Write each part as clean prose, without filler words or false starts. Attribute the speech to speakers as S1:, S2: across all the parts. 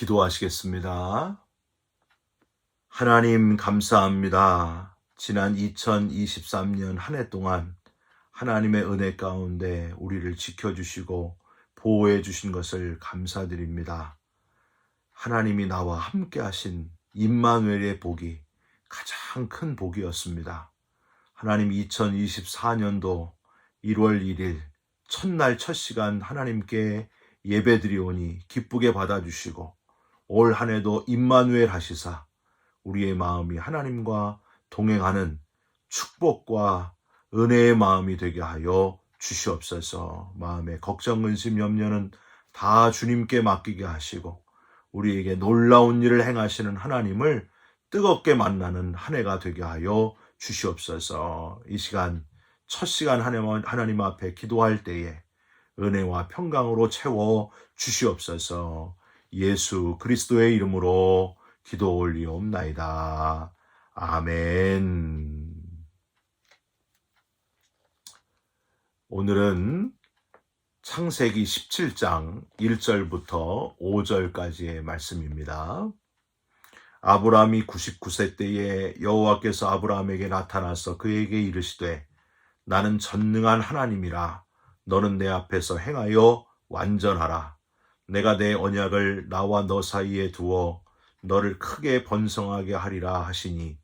S1: 기도하시겠습니다. 하나님 감사합니다. 지난 2023년 한 해 동안 하나님의 은혜 가운데 우리를 지켜주시고 보호해 주신 것을 감사드립니다. 하나님이 나와 함께 하신 임마누엘의 복이 가장 큰 복이었습니다. 하나님 2024년도 1월 1일 첫날 첫 시간 하나님께 예배드리오니 기쁘게 받아주시고 올 한 해도 임마누엘 하시사 우리의 마음이 하나님과 동행하는 축복과 은혜의 마음이 되게 하여 주시옵소서. 마음의 걱정, 근심, 염려는 다 주님께 맡기게 하시고 우리에게 놀라운 일을 행하시는 하나님을 뜨겁게 만나는 한 해가 되게 하여 주시옵소서. 이 시간 첫 시간 하나님 앞에 기도할 때에 은혜와 평강으로 채워 주시옵소서. 예수 그리스도의 이름으로 기도 올리옵나이다. 아멘. 오늘은 창세기 17장 1절부터 5절까지의 말씀입니다. 아브라함이 99세 때에 여호와께서 아브라함에게 나타나서 그에게 이르시되 나는 전능한 하나님이라 너는 내 앞에서 행하여 완전하라. 내가 내 언약을 나와 너 사이에 두어 너를 크게 번성하게 하리라 하시니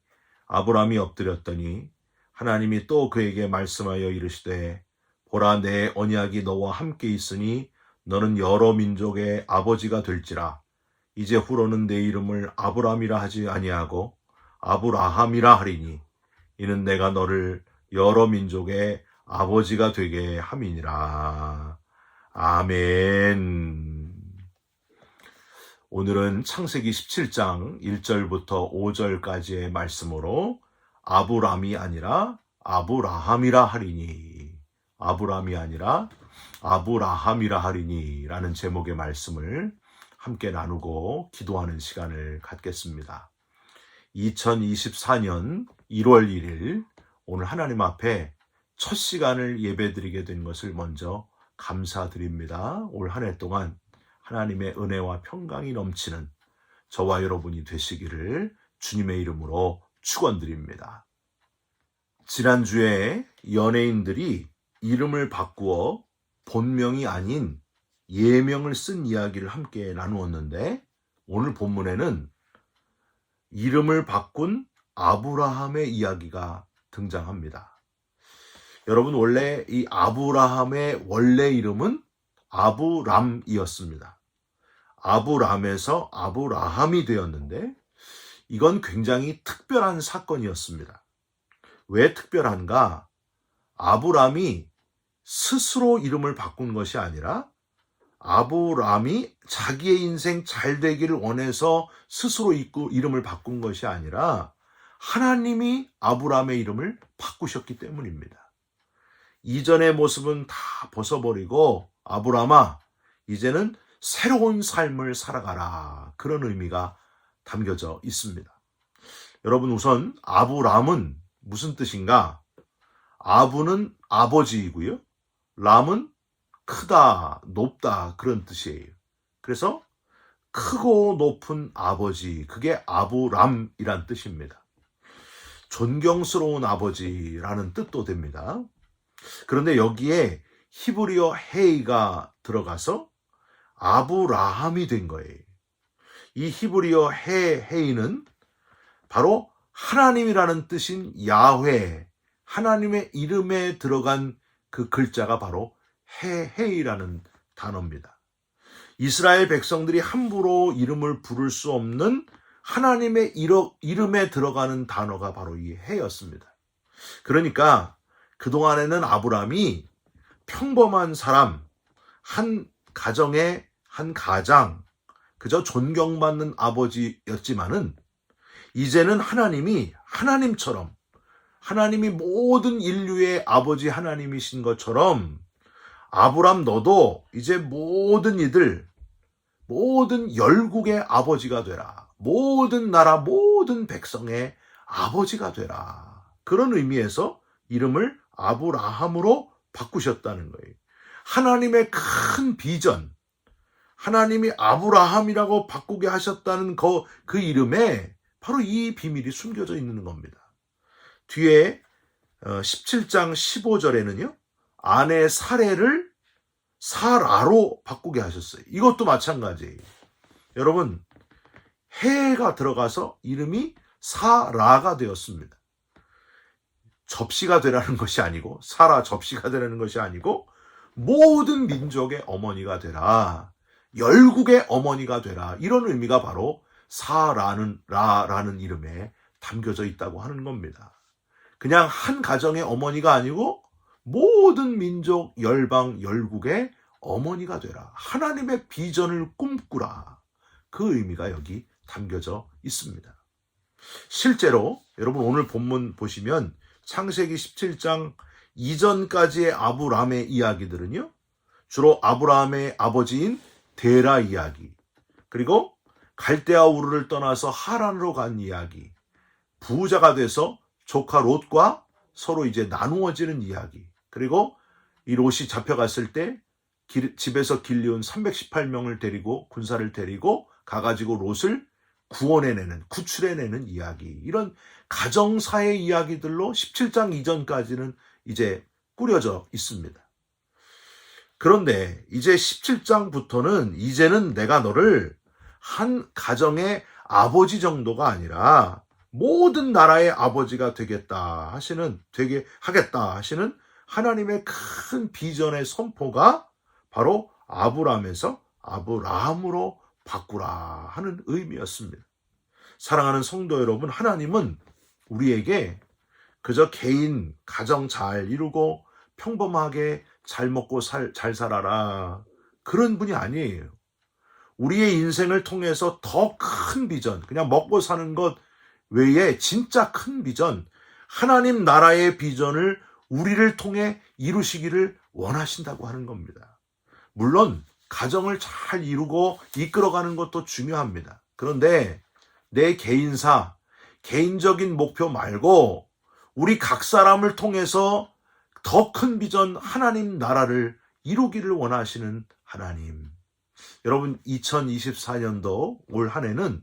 S1: 아브라함이 엎드렸더니 하나님이 또 그에게 말씀하여 이르시되 보라 내 언약이 너와 함께 있으니 너는 여러 민족의 아버지가 될지라. 이제 후로는 내 이름을 아브라함이라 하지 아니하고 아브라함이라 하리니 이는 내가 너를 여러 민족의 아버지가 되게 함이니라. 아멘. 오늘은 창세기 17장 1절부터 5절까지의 말씀으로 아브람이 아니라 아브라함이라 하리니, 아브람이 아니라 아브라함이라 하리니 라는 제목의 말씀을 함께 나누고 기도하는 시간을 갖겠습니다. 2024년 1월 1일 오늘 하나님 앞에 첫 시간을 예배드리게 된 것을 먼저 감사드립니다. 올 한 해 동안 하나님의 은혜와 평강이 넘치는 저와 여러분이 되시기를 주님의 이름으로 축원드립니다. 지난주에 연예인들이 이름을 바꾸어 본명이 아닌 예명을 쓴 이야기를 함께 나누었는데 오늘 본문에는 이름을 바꾼 아브라함의 이야기가 등장합니다. 여러분, 원래 이 아브라함의 원래 이름은 아브람이었습니다. 아브람에서 아브라함이 되었는데 이건 굉장히 특별한 사건이었습니다. 왜 특별한가? 아브람이 스스로 이름을 바꾼 것이 아니라 아브람이 자기의 인생 잘 되기를 원해서 스스로 이름을 바꾼 것이 아니라 하나님이 아브람의 이름을 바꾸셨기 때문입니다. 이전의 모습은 다 벗어버리고 아브람아 이제는 새로운 삶을 살아가라, 그런 의미가 담겨져 있습니다. 여러분, 우선 아브람은 무슨 뜻인가? 아브는 아버지이고요, 람은 크다, 높다, 그런 뜻이에요. 그래서 크고 높은 아버지, 그게 아브람이란 뜻입니다. 존경스러운 아버지라는 뜻도 됩니다. 그런데 여기에 히브리어 헤이가 들어가서 아브라함이 된 거예요. 이 히브리어 헤이는 바로 하나님이라는 뜻인 야훼, 하나님의 이름에 들어간 그 글자가 바로 헤이라는 단어입니다. 이스라엘 백성들이 함부로 이름을 부를 수 없는 하나님의 이름에 들어가는 단어가 바로 이 헤였습니다. 그러니까 그동안에는 아브람이 평범한 사람, 한 가정의 한 가장, 그저 존경받는 아버지였지만은 이제는 하나님이 하나님처럼, 하나님이 모든 인류의 아버지 하나님이신 것처럼 아브람 너도 이제 모든 이들, 모든 열국의 아버지가 되라. 모든 나라, 모든 백성의 아버지가 되라. 그런 의미에서 이름을 아브라함으로 바꾸셨다는 거예요. 하나님의 큰 비전, 하나님이 아브라함이라고 바꾸게 하셨다는 그 이름에 바로 이 비밀이 숨겨져 있는 겁니다. 뒤에 17장 15절에는요. 아내 사레를 사라로 바꾸게 하셨어요. 이것도 마찬가지예요. 여러분, 해가 들어가서 이름이 사라가 되었습니다. 접시가 되라는 것이 아니고, 사라 접시가 되라는 것이 아니고, 모든 민족의 어머니가 되라, 열국의 어머니가 되라, 이런 의미가 바로 사라는 이름에 담겨져 있다고 하는 겁니다. 그냥 한 가정의 어머니가 아니고 모든 민족, 열방, 열국의 어머니가 되라, 하나님의 비전을 꿈꾸라, 그 의미가 여기 담겨져 있습니다. 실제로 여러분 오늘 본문 보시면 창세기 17장 이전까지의 아브라함의 이야기들은요, 주로 아브라함의 아버지인 데라 이야기, 그리고 갈대아 우르를 떠나서 하란으로 간 이야기, 부자가 돼서 조카 롯과 서로 이제 나누어지는 이야기, 그리고 이 롯이 잡혀갔을 때 집에서 길리온 318명을 데리고, 군사를 데리고 가가지고 롯을 구출해내는 이야기, 이런 가정사의 이야기들로 17장 이전까지는 이제 꾸려져 있습니다. 그런데 이제 17장부터는 이제는 내가 너를 한 가정의 아버지 정도가 아니라 모든 나라의 아버지가 되게 하겠다 하시는 하나님의 큰 비전의 선포가 바로 아브라함에서 아브라함으로 바꾸라 하는 의미였습니다. 사랑하는 성도 여러분, 하나님은 우리에게 그저 개인 가정 잘 이루고 평범하게 잘 먹고 잘 살아라, 그런 분이 아니에요. 우리의 인생을 통해서 더 큰 비전, 그냥 먹고 사는 것 외에 진짜 큰 비전, 하나님 나라의 비전을 우리를 통해 이루시기를 원하신다고 하는 겁니다. 물론 가정을 잘 이루고 이끌어가는 것도 중요합니다. 그런데 내 개인사, 개인적인 목표 말고 우리 각 사람을 통해서 더 큰 비전, 하나님 나라를 이루기를 원하시는 하나님. 여러분, 2024년도 올 한 해는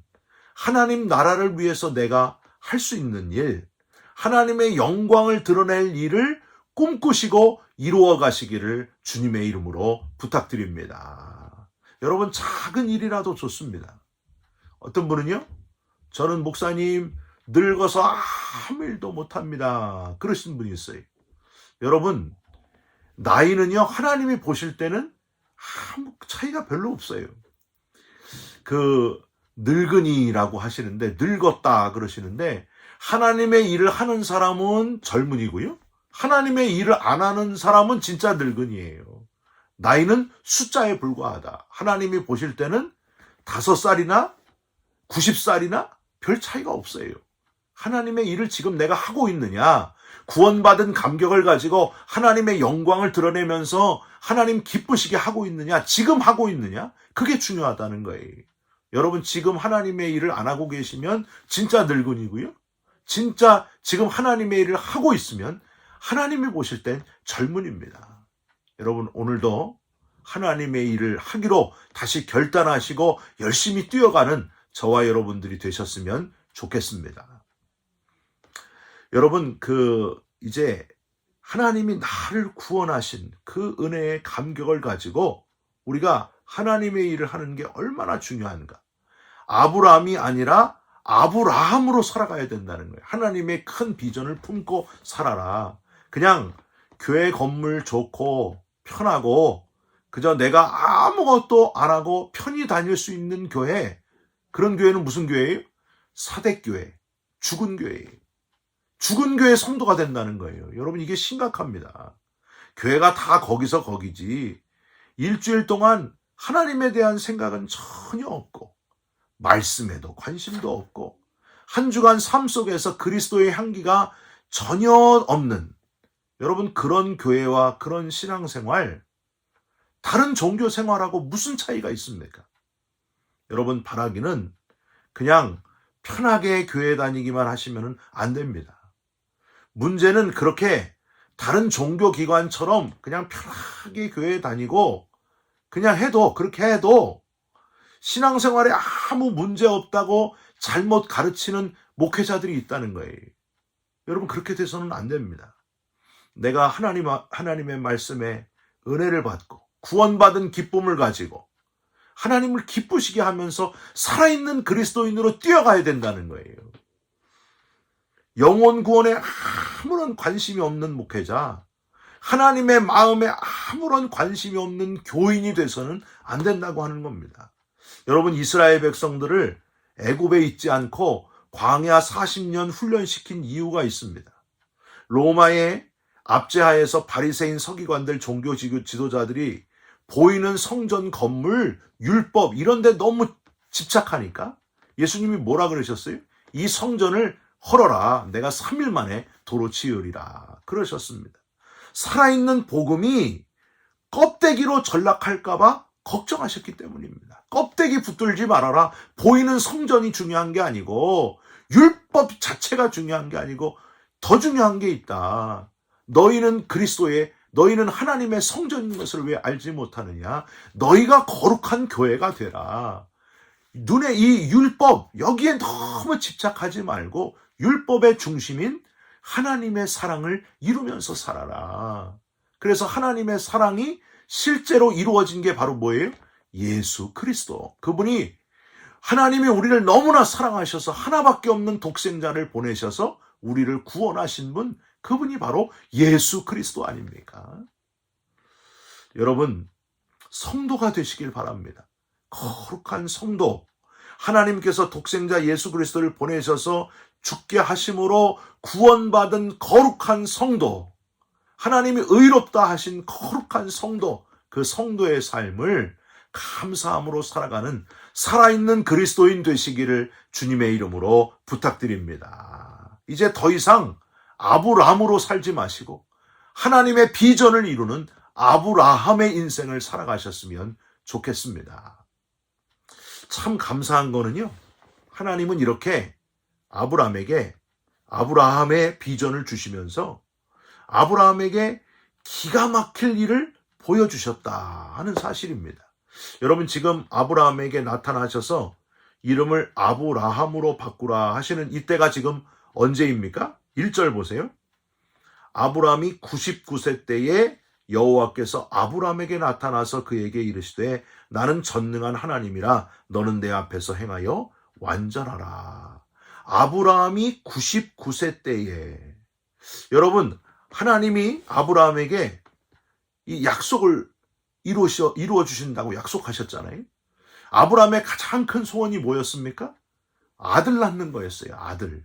S1: 하나님 나라를 위해서 내가 할 수 있는 일, 하나님의 영광을 드러낼 일을 꿈꾸시고 이루어 가시기를 주님의 이름으로 부탁드립니다. 여러분, 작은 일이라도 좋습니다. 어떤 분은요, 저는 목사님 늙어서 아무 일도 못합니다, 그러신 분이 있어요. 여러분, 나이는요, 하나님이 보실 때는 아무 차이가 별로 없어요. 늙은이라고 하시는데, 늙었다 그러시는데, 하나님의 일을 하는 사람은 젊은이고요, 하나님의 일을 안 하는 사람은 진짜 늙은이에요. 나이는 숫자에 불과하다. 하나님이 보실 때는 5살이나 90살이나 별 차이가 없어요. 하나님의 일을 지금 내가 하고 있느냐, 구원받은 감격을 가지고 하나님의 영광을 드러내면서 하나님 기쁘시게 하고 있느냐, 지금 하고 있느냐, 그게 중요하다는 거예요. 여러분, 지금 하나님의 일을 안 하고 계시면 진짜 늙은이고요, 진짜 지금 하나님의 일을 하고 있으면 하나님이 보실 땐 젊은입니다. 여러분, 오늘도 하나님의 일을 하기로 다시 결단하시고 열심히 뛰어가는 저와 여러분들이 되셨으면 좋겠습니다. 여러분, 이제 하나님이 나를 구원하신 그 은혜의 감격을 가지고 우리가 하나님의 일을 하는 게 얼마나 중요한가. 아브라함이 아니라 아브라함으로 살아가야 된다는 거예요. 하나님의 큰 비전을 품고 살아라. 그냥 교회 건물 좋고 편하고 그저 내가 아무것도 안 하고 편히 다닐 수 있는 교회, 그런 교회는 무슨 교회예요? 사대교회, 죽은 교회예요. 죽은 교회 성도가 된다는 거예요. 여러분, 이게 심각합니다. 교회가 다 거기서 거기지, 일주일 동안 하나님에 대한 생각은 전혀 없고, 말씀에도 관심도 없고, 한 주간 삶 속에서 그리스도의 향기가 전혀 없는, 여러분, 그런 교회와 그런 신앙생활, 다른 종교 생활하고 무슨 차이가 있습니까? 여러분, 바라기는 그냥 편하게 교회 다니기만 하시면 안 됩니다. 문제는 그렇게 다른 종교기관처럼 그냥 편하게 교회 다니고 그냥 그렇게 해도 신앙생활에 아무 문제 없다고 잘못 가르치는 목회자들이 있다는 거예요. 여러분, 그렇게 돼서는 안 됩니다. 내가 하나님의 말씀에 은혜를 받고 구원받은 기쁨을 가지고 하나님을 기쁘시게 하면서 살아있는 그리스도인으로 뛰어가야 된다는 거예요. 영혼 구원에 아무런 관심이 없는 목회자, 하나님의 마음에 아무런 관심이 없는 교인이 돼서는 안 된다고 하는 겁니다. 여러분, 이스라엘 백성들을 애굽에 있지 않고 광야 40년 훈련시킨 이유가 있습니다. 로마의 압제하에서 바리새인 서기관들, 종교 지도자들이 보이는 성전 건물, 율법 이런 데 너무 집착하니까 예수님이 뭐라 그러셨어요? 이 성전을 헐어라. 내가 3일 만에 도로 지으리라. 그러셨습니다. 살아있는 복음이 껍데기로 전락할까 봐 걱정하셨기 때문입니다. 껍데기 붙들지 말아라. 보이는 성전이 중요한 게 아니고 율법 자체가 중요한 게 아니고 더 중요한 게 있다. 너희는 너희는 하나님의 성전인 것을 왜 알지 못하느냐? 너희가 거룩한 교회가 되라. 눈에 이 율법, 여기에 너무 집착하지 말고 율법의 중심인 하나님의 사랑을 이루면서 살아라. 그래서 하나님의 사랑이 실제로 이루어진 게 바로 뭐예요? 예수 그리스도. 그분이 하나님이 우리를 너무나 사랑하셔서 하나밖에 없는 독생자를 보내셔서 우리를 구원하신 분, 그분이 바로 예수 그리스도 아닙니까? 여러분, 성도가 되시길 바랍니다. 거룩한 성도, 하나님께서 독생자 예수 그리스도를 보내셔서 죽게 하심으로 구원받은 거룩한 성도, 하나님이 의롭다 하신 거룩한 성도, 그 성도의 삶을 감사함으로 살아가는 살아있는 그리스도인 되시기를 주님의 이름으로 부탁드립니다. 이제 더 이상 아브라함으로 살지 마시고 하나님의 비전을 이루는 아브라함의 인생을 살아가셨으면 좋겠습니다. 참 감사한 거는요, 하나님은 이렇게 아브라함에게 아브라함의 비전을 주시면서 아브라함에게 기가 막힐 일을 보여주셨다 하는 사실입니다. 여러분, 지금 아브라함에게 나타나셔서 이름을 아브라함으로 바꾸라 하시는 이때가 지금 언제입니까? 1절 보세요. 아브라함이 99세 때에 여호와께서 아브라함에게 나타나서 그에게 이르시되 나는 전능한 하나님이라 너는 내 앞에서 행하여 완전하라. 아브라함이 99세 때에, 여러분, 하나님이 아브라함에게 이 약속을 이루어 주신다고 약속하셨잖아요. 아브라함의 가장 큰 소원이 뭐였습니까? 아들 낳는 거였어요. 아들.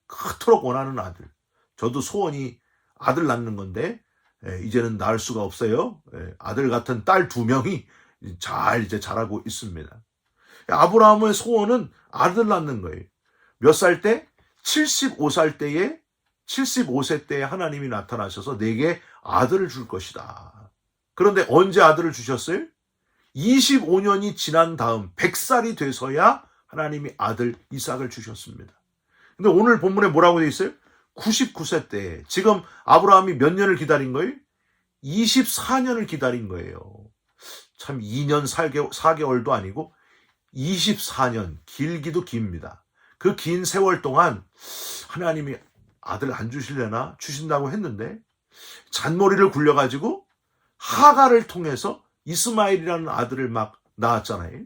S1: 그토록 원하는 아들. 저도 소원이 아들 낳는 건데 이제는 낳을 수가 없어요. 아들 같은 딸 2명이 이제 자라고 있습니다. 아브라함의 소원은 아들 낳는 거예요. 몇 살 때? 75세 때에 하나님이 나타나셔서 내게 아들을 줄 것이다. 그런데 언제 아들을 주셨어요? 25년이 지난 다음 100살이 돼서야 하나님이 아들 이삭을 주셨습니다. 근데 오늘 본문에 뭐라고 되어 있어요? 99세 때. 지금 아브라함이 몇 년을 기다린 거예요? 24년을 기다린 거예요. 참 2년 4개월도 아니고 24년, 길기도 깁니다. 그 긴 세월 동안 하나님이 아들 안 주시려나? 주신다고 했는데 잔머리를 굴려가지고 하가를 통해서 이스마엘이라는 아들을 막 낳았잖아요.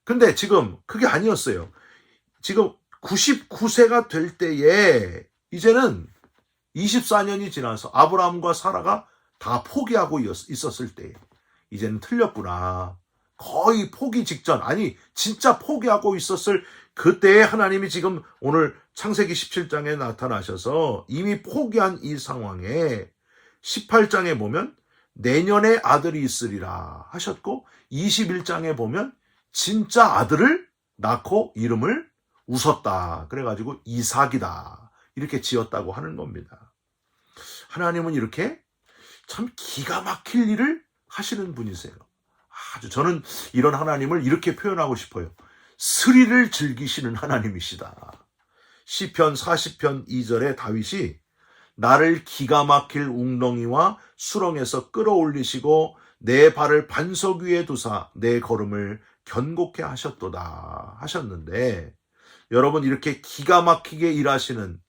S1: 근데 지금 그게 아니었어요. 지금 99세가 될 때에 이제는 24년이 지나서 아브라함과 사라가 다 포기하고 있었을 때 이제는 틀렸구나. 거의 포기 직전, 아니 진짜 포기하고 있었을 그때에 하나님이 지금 오늘 창세기 17장에 나타나셔서 이미 포기한 이 상황에 18장에 보면 내년에 아들이 있으리라 하셨고 21장에 보면 진짜 아들을 낳고 이름을 웃었다. 그래가지고 이삭이다. 이렇게 지었다고 하는 겁니다. 하나님은 이렇게 참 기가 막힐 일을 하시는 분이세요. 저는 이런 하나님을 이렇게 표현하고 싶어요. 스릴을 즐기시는 하나님이시다. 시편 40편 2절에 다윗이 나를 기가 막힐 웅덩이와 수렁에서 끌어올리시고 내 발을 반석 위에 두사 내 걸음을 견고케 하셨도다 하셨는데, 여러분 이렇게 기가 막히게 일하시는,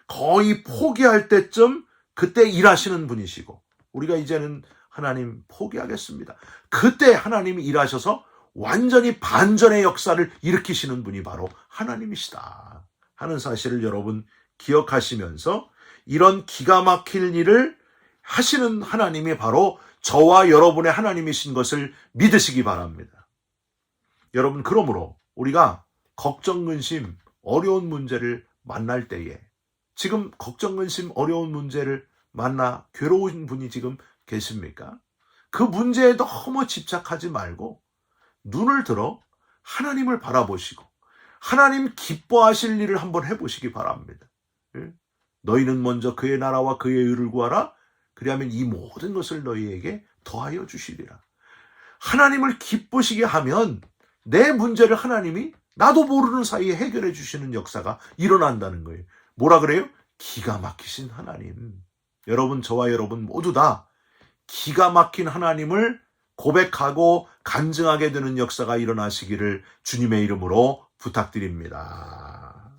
S1: 거의 포기할 때쯤 그때 일하시는 분이시고, 우리가 이제는 하나님 포기하겠습니다, 그때 하나님이 일하셔서 완전히 반전의 역사를 일으키시는 분이 바로 하나님이시다 하는 사실을 여러분 기억하시면서, 이런 기가 막힐 일을 하시는 하나님이 바로 저와 여러분의 하나님이신 것을 믿으시기 바랍니다. 여러분, 그러므로 우리가 걱정, 근심, 어려운 문제를 만날 때에, 지금 걱정, 근심, 어려운 문제를 만나 괴로운 분이 지금 계십니까? 그 문제에 너무 집착하지 말고 눈을 들어 하나님을 바라보시고 하나님 기뻐하실 일을 한번 해보시기 바랍니다. 너희는 먼저 그의 나라와 그의 의를 구하라. 그리하면 이 모든 것을 너희에게 더하여 주시리라. 하나님을 기쁘시게 하면 내 문제를 하나님이 나도 모르는 사이에 해결해 주시는 역사가 일어난다는 거예요. 뭐라 그래요? 기가 막히신 하나님. 여러분, 저와 여러분 모두 다 기가 막힌 하나님을 고백하고 간증하게 되는 역사가 일어나시기를 주님의 이름으로 부탁드립니다.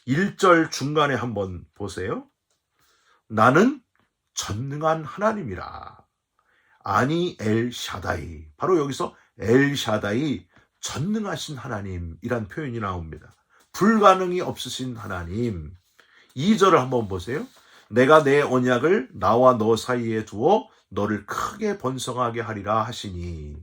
S1: 1절 중간에 한번 보세요. 나는 전능한 하나님이라. 아니 엘샤다이. 바로 여기서 엘샤다이, 전능하신 하나님이란 표현이 나옵니다. 불가능이 없으신 하나님. 2절을 한번 보세요. 내가 내 언약을 나와 너 사이에 두어 너를 크게 번성하게 하리라 하시니.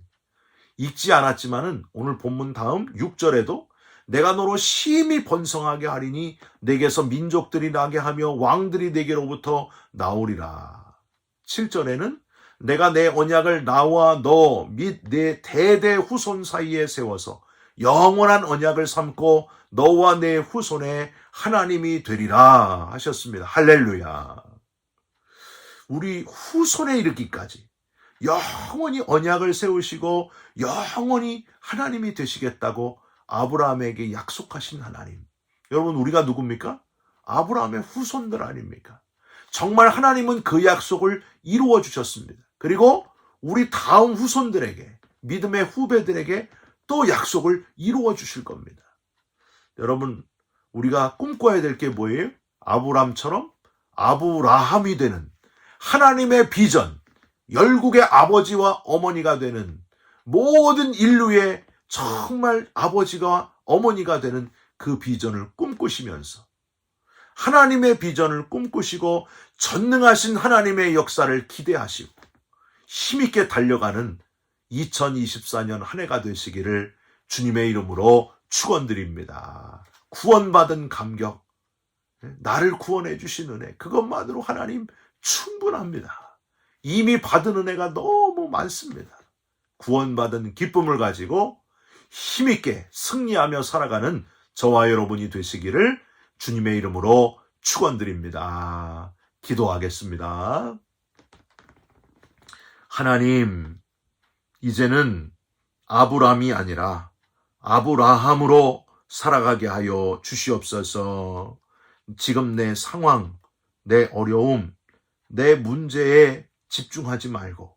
S1: 읽지 않았지만은 오늘 본문 다음 6절에도 내가 너로 심히 번성하게 하리니 내게서 민족들이 나게 하며 왕들이 내게로부터 나오리라. 7절에는 내가 내 언약을 나와 너 및 내 대대 후손 사이에 세워서 영원한 언약을 삼고 너와 내 후손의 하나님이 되리라 하셨습니다. 할렐루야. 우리 후손에 이르기까지 영원히 언약을 세우시고 영원히 하나님이 되시겠다고 아브라함에게 약속하신 하나님. 여러분, 우리가 누굽니까? 아브라함의 후손들 아닙니까? 정말 하나님은 그 약속을 이루어 주셨습니다. 그리고 우리 다음 후손들에게, 믿음의 후배들에게 또 약속을 이루어 주실 겁니다. 여러분, 우리가 꿈꿔야 될 게 뭐예요? 아브라함처럼 아브라함이 되는 하나님의 비전, 열국의 아버지와 어머니가 되는, 모든 인류의 정말 아버지가 어머니가 되는 그 비전을 꿈꾸시면서 하나님의 비전을 꿈꾸시고 전능하신 하나님의 역사를 기대하시고 힘있게 달려가는 2024년 한 해가 되시기를 주님의 이름으로 축원드립니다. 구원받은 감격, 나를 구원해 주신 은혜, 그것만으로 하나님 충분합니다. 이미 받은 은혜가 너무 많습니다. 구원받은 기쁨을 가지고 힘있게 승리하며 살아가는 저와 여러분이 되시기를 주님의 이름으로 축원드립니다. 기도하겠습니다. 하나님, 이제는 아브람이 아니라 아브라함으로 살아가게 하여 주시옵소서. 지금 내 상황, 내 어려움, 내 문제에 집중하지 말고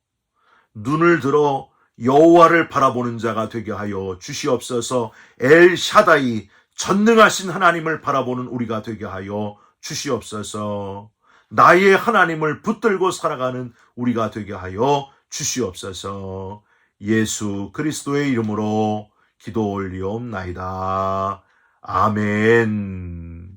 S1: 눈을 들어 여호와를 바라보는 자가 되게 하여 주시옵소서. 엘샤다이, 전능하신 하나님을 바라보는 우리가 되게 하여 주시옵소서. 나의 하나님을 붙들고 살아가는 우리가 되게 하여 주시옵소서. 예수 그리스도의 이름으로 기도 올리옵나이다. 아멘.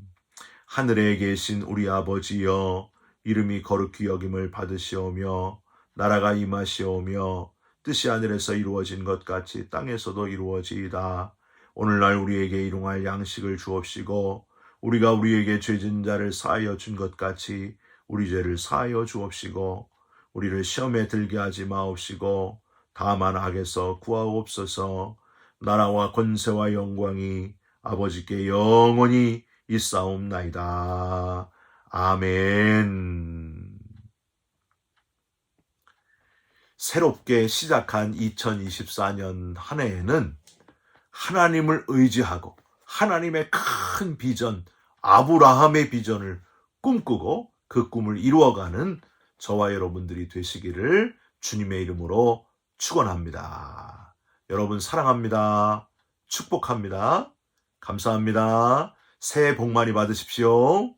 S1: 하늘에 계신 우리 아버지여, 이름이 거룩히 여김을 받으시오며 나라가 임하시오며 뜻이 하늘에서 이루어진 것 같이 땅에서도 이루어지이다. 오늘날 우리에게 일용할 양식을 주옵시고 우리가 우리에게 죄진 자를 사하여 준 것 같이 우리 죄를 사하여 주옵시고 우리를 시험에 들게 하지 마옵시고 다만 악에서 구하옵소서. 나라와 권세와 영광이 아버지께 영원히 있사옵나이다. 아멘. 새롭게 시작한 2024년 한 해에는 하나님을 의지하고 하나님의 큰 비전, 아브라함의 비전을 꿈꾸고 그 꿈을 이루어가는 저와 여러분들이 되시기를 주님의 이름으로 축원합니다. 여러분 사랑합니다. 축복합니다. 감사합니다. 새해 복 많이 받으십시오.